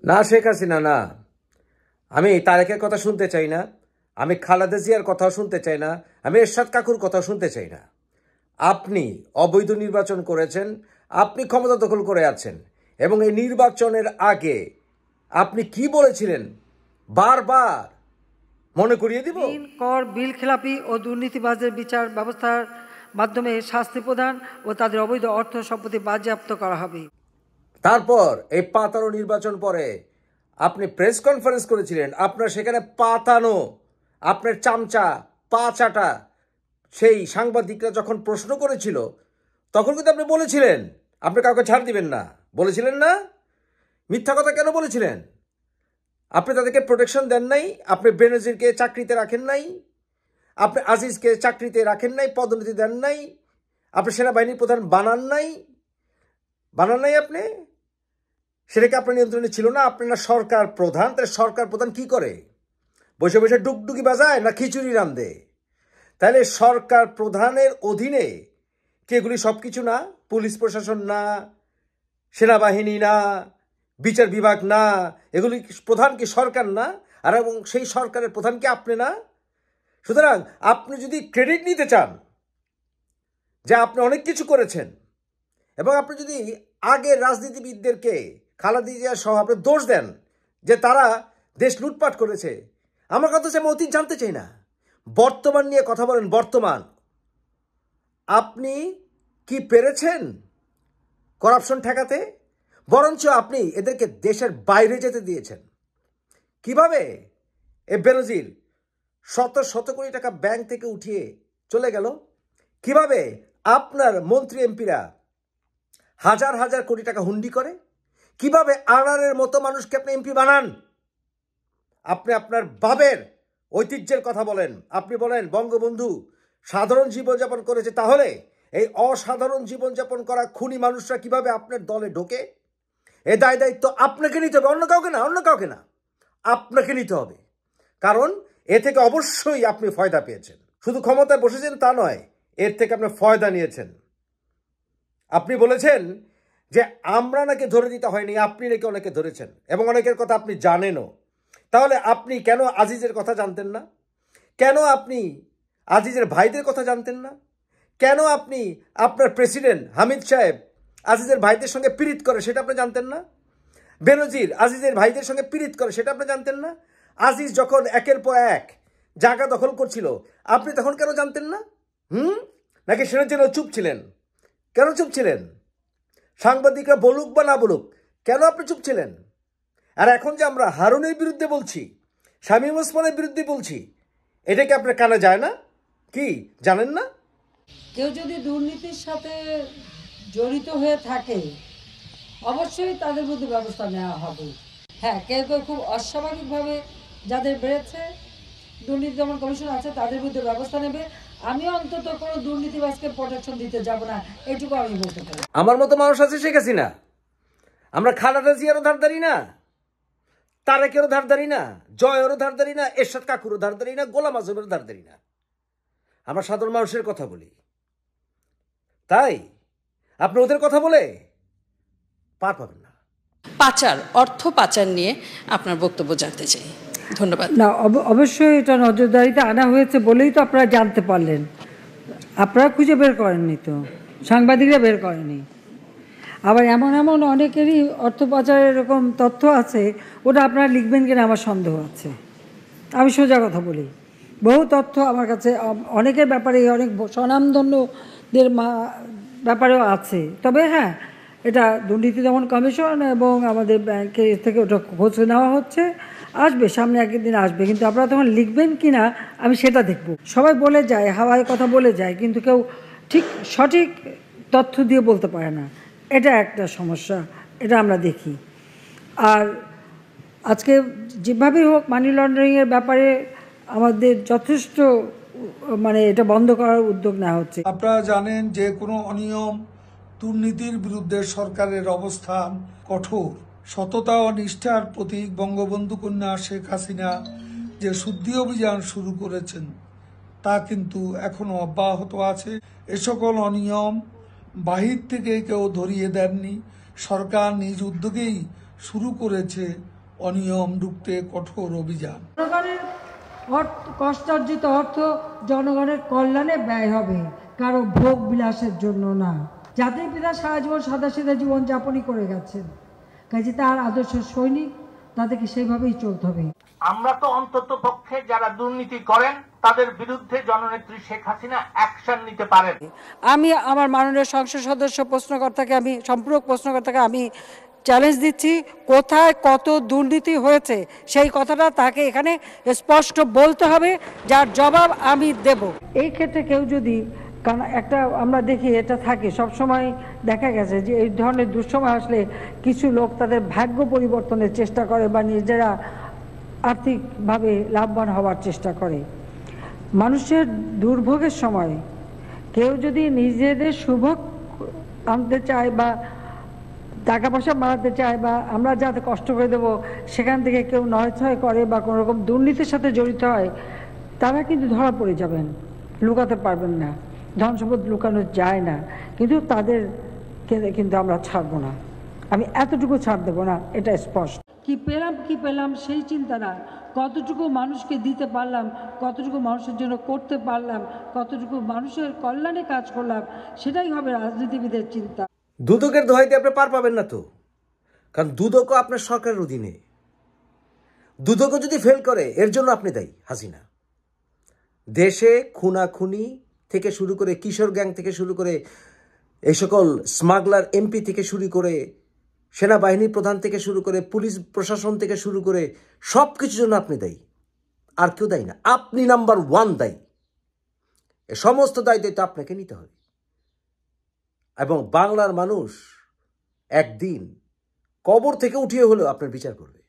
না শেখ হাসিনা না, আমি তারেকের কথা শুনতে চাই না, আমি খালেদা জিয়ার কথাও শুনতে চাই না, আমি এরশাদ কাকুর কথাও শুনতে চাই না। আপনি অবৈধ নির্বাচন করেছেন, আপনি ক্ষমতা দখল করে আছেন, এবং এই নির্বাচনের আগে আপনি কি বলেছিলেন বারবার মনে করিয়ে দিব। কর বিল খেলাপি ও দুর্নীতিবাজের বিচার ব্যবস্থার মাধ্যমে শাস্তি প্রদান ও তাদের অবৈধ অর্থ সম্পত্তি বাজেয়াপ্ত করা হবে। তারপর এই পাতানো নির্বাচন পরে আপনি প্রেস কনফারেন্স করেছিলেন, আপনার সেখানে পাতানো আপনার চামচা পা চাটা সেই সাংবাদিকরা যখন প্রশ্ন করেছিল তখন কিন্তু আপনি বলেছিলেন আপনি কাউকে ছাড় দিবেন না, বলেছিলেন না? মিথ্যা কথা কেন বলেছিলেন? আপনি তাদেরকে প্রোটেকশন দেন নাই, আপনি বেনজিরকে চাকরিতে রাখেন নাই, আপনি আজিজকে চাকরিতে রাখেন নাই, পদোন্নতি দেন নাই, আপনি সেনাবাহিনীর প্রধান বানান নাই আপনি, সেটাকে আপনার নিয়ন্ত্রণে ছিল না? আপনি না সরকার প্রধান, তাহলে সরকার প্রধান কি করে? বসে বসে ডুগডুগি বাজায় না খিচুড়ি রান্ধে? তাহলে সরকার প্রধানের অধীনে কি এগুলি সব কিছু না? পুলিশ প্রশাসন না, সেনাবাহিনী না, বিচার বিভাগ না, এগুলি প্রধান কি সরকার না? আর এবং সেই সরকারের প্রধান কি আপনি না? সুতরাং আপনি যদি ক্রেডিট নিতে চান যে আপনি অনেক কিছু করেছেন, এবং আপনি যদি আগের রাজনীতিবিদদেরকে খালেদা জিয়া সহ আপনি দোষ দেন যে তারা দেশ লুটপাট করেছে, আমার কথা হচ্ছে আমি অতীত জানতে চাই না, বর্তমান নিয়ে কথা বলেন। বর্তমান আপনি কি পেরেছেন করাপশন ঠেকাতে? বরঞ্চ আপনি এদেরকে দেশের বাইরে যেতে দিয়েছেন। কিভাবে? এ বেনজির শত শত কোটি টাকা ব্যাংক থেকে উঠিয়ে চলে গেল। কিভাবে আপনার মন্ত্রী এমপিরা হাজার হাজার কোটি টাকা হুন্ডি করে? কিভাবে আনারের মতো মানুষকে আপনি এমপি বানান? আপনি আপনার বাবের ঐতিহ্যের কথা বলেন, আপনি বলেন বঙ্গবন্ধু সাধারণ জীবনযাপন করেছে, তাহলে এই অসাধারণ জীবনযাপন করা খুনি মানুষরা কিভাবে আপনার দলে ঢোকে? এ দায়িত্ব আপনাকে নিতে হবে, অন্য কাউকে না, আপনাকে নিতে হবে। কারণ এ থেকে অবশ্যই আপনি ফয়দা পেয়েছেন, শুধু ক্ষমতায় বসেছেন তা নয়, এর থেকে আপনি ফয়দা নিয়েছেন। আপনি বলেছেন যে আমরা নাকি ধরে দিতে হয়নি, আপনি নাকি অনেকে ধরেছেন, এবং অনেকের কথা আপনি জানেনও। তাহলে আপনি কেন আজিজের কথা জানতেন না? কেন আপনি আজিজের ভাইদের কথা জানতেন না? কেন আপনি আপনার প্রেসিডেন্ট হামিদ সাহেব আজিজের ভাইদের সঙ্গে পীড়িত করে সেটা আপনি জানতেন না? বেনজির আজিজের ভাইদের সঙ্গে পীড়িত করে সেটা আপনি জানতেন না? আজিজ যখন একের পর এক জায়গা দখল করছিল আপনি তখন কেন জানতেন না? নাকি সেটার জন্য চুপ ছিলেন? কেন চুপ ছিলেন? সাংবাদিকরা বলুক বা না বলুক, কেন আপনি চুপ ছিলেন? আর এখন যে আমরা হারুনের বিরুদ্ধে বলছি, শামীম ওসমানের বিরুদ্ধে বলছি, এটা কি আপনার কানে যায় না? কি জানেন না? কেউ যদি দুর্নীতির সাথে জড়িত হয়ে থাকে অবশ্যই তাদের মধ্যে ব্যবস্থা নেওয়া হবে। হ্যাঁ, কেউ কেউ খুব অস্বাভাবিকভাবে যাদের বেড়েছে, দুর্নীতি দমন কমিশন আছে, তাদের বিরুদ্ধে ব্যবস্থা নেবে। আমি অন্তত কোনো দুর্নীতিবাজকে প্রোটেকশন দিতে যাব না, এইটুকু আমি বলতে পারি। আমার মতো মানুষ আছে শেখ হাসিনা, আমরা খালেদা জিয়ারও ধারদারি না, তারেকেরও ধারদারি না, জয়েরও ধারদারি না, এরশাদ কাকুরও ধারদারি না, গোলাম আজমেরও ধারদারি না। আমরা সাধারণ মানুষের কথা বলি। তাই আপনি ওদের কথা বলে পার পাবেন না। পাচার, অর্থ পাচার নিয়ে আপনার বক্তব্য জানতে চাই। ধন্যবাদ। না, অবশ্যই এটা নজরদারিতে আনা হয়েছে বলেই তো আপনারা জানতে পারলেন। আপনারা খুঁজে বের করেননি তো, সাংবাদিকরা বের করেনি। আবার এমন অনেকেরই অর্থ পাচারের এরকম তথ্য আছে, ওটা আপনারা লিখবেন কিনা আমার সন্দেহ আছে। আমি সোজা কথা বলি, বহু তথ্য আমার কাছে অনেকের ব্যাপারে, অনেক স্বনামধন্যদের ব্যাপারেও আছে। তবে হ্যাঁ, এটা দুর্নীতি দমন কমিশন এবং আমাদের ব্যাংকের থেকে ওটা খোঁজ নেওয়া হচ্ছে, আসবে, সামনে একদিন আসবে। কিন্তু আপনারা তখন লিখবেন কি না আমি সেটা দেখব। সবাই বলে যায়, হাওয়ায় কথা বলে যায়, কিন্তু কেউ ঠিক সঠিক তথ্য দিয়ে বলতে পারে না। এটা একটা সমস্যা, এটা আমরা দেখি। আর আজকে যেভাবেই হোক মানি লন্ডারিংয়ের ব্যাপারে আমাদের যথেষ্ট এটা বন্ধ করার উদ্যোগ নেওয়া হচ্ছে। আপনারা জানেন যে কোনো অনিয়ম দুর্নীতির বিরুদ্ধে সরকারের অবস্থান কঠোর। সততা ও নিষ্ঠার প্রতীক বঙ্গবন্ধু কন্যা শেখ হাসিনা যে শুদ্ধি অভিযান শুরু করেছেন তা কিন্তু এখনো অব্যাহত আছে। এ সকল অনিয়ম বাহির থেকে কেউ ধরিয়ে দেননি, সরকার নিজ উদ্যোগেই শুরু করেছে অনিয়ম রুখতে কঠোর অভিযান। জনগণের কষ্টার্জিত অর্থ জনগণের কল্যাণে ব্যয় হবে, কারো ভোগ বিলাসের জন্য না। জাতির পিতা সারা জীবন সাদাসিধা জীবন যাপনই করে গেছেন, কাজে তার আদর্শ সৈনিক, তাদেরকে সেইভাবেই চলতে হবে। আমরা তো অন্তত পক্ষে যারা দুর্নীতি করেন তাদের বিরুদ্ধে জননেত্রী শেখ হাসিনা অ্যাকশন নিতে পারেন। আমি আমার মাননীয় সংসদ সদস্য সম্পূরক প্রশ্নকর্তাকে আমি চ্যালেঞ্জ দিচ্ছি, কোথায় কত দুর্নীতি হয়েছে সেই কথাটা তাকে এখানে স্পষ্ট বলতে হবে, যার জবাব আমি দেব। এই ক্ষেত্রে কেউ যদি, কারণ একটা আমরা দেখি এটা থাকে সবসময়, দেখা গেছে যে এই ধরনের দুঃসময় আসলে কিছু লোক তাদের ভাগ্য পরিবর্তনের চেষ্টা করে বা নিজেরা আর্থিকভাবে লাভবান হওয়ার চেষ্টা করে। মানুষের দুর্ভোগের সময় কেউ যদি নিজেদের সুভোগ আনতে চায় বা টাকা পয়সা বাড়াতে চায় বা আমরা যাতে কষ্ট করে দেবো সেখান থেকে কেউ নয়ছয় করে বা কোনো রকম দুর্নীতির সাথে জড়িত হয়, তারা কিন্তু ধরা পড়ে যাবেন, লুকাতে পারবেন না, ধন সম্পদ লুকানো যায় না, কিন্তু তাদেরকে কিন্তু আমরা ছাড়বো না, আমি এতটুকু ছাড় দেবো না, এটা স্পষ্ট। কি পেলাম সেই চিন্তা না, কতটুকু মানুষকে দিতে পারলাম, কতটুকু মানুষের জন্য করতে পারলাম, কতটুকু মানুষের কল্যাণে কাজ করলাম, সেটাই হবে রাজনীতিবিদের চিন্তা। দুদকের দোহাই দিয়ে আপনি পার পাবেন না তো, কারণ দুদকও আপনার সরকারের অধীনে। দুদকও যদি ফেল করে এর জন্য আপনি দায়ী হাসিনা। দেশে খুনাখুনি থেকে শুরু করে কিশোর গ্যাং থেকে শুরু করে এই সকল স্মাগলার এমপি থেকে শুরু করে সেনাবাহিনী প্রধান থেকে শুরু করে পুলিশ প্রশাসন থেকে শুরু করে সব কিছুর জন্য আপনি দায়ী, আর কেউ দায়ী না। আপনি নাম্বার 1 দায়ী। এ সমস্ত দায়িত্ব আপনাকে নিতে হবে এবং বাংলার মানুষ একদিন কবর থেকে উঠিয়ে হলেও আপনার বিচার করবে।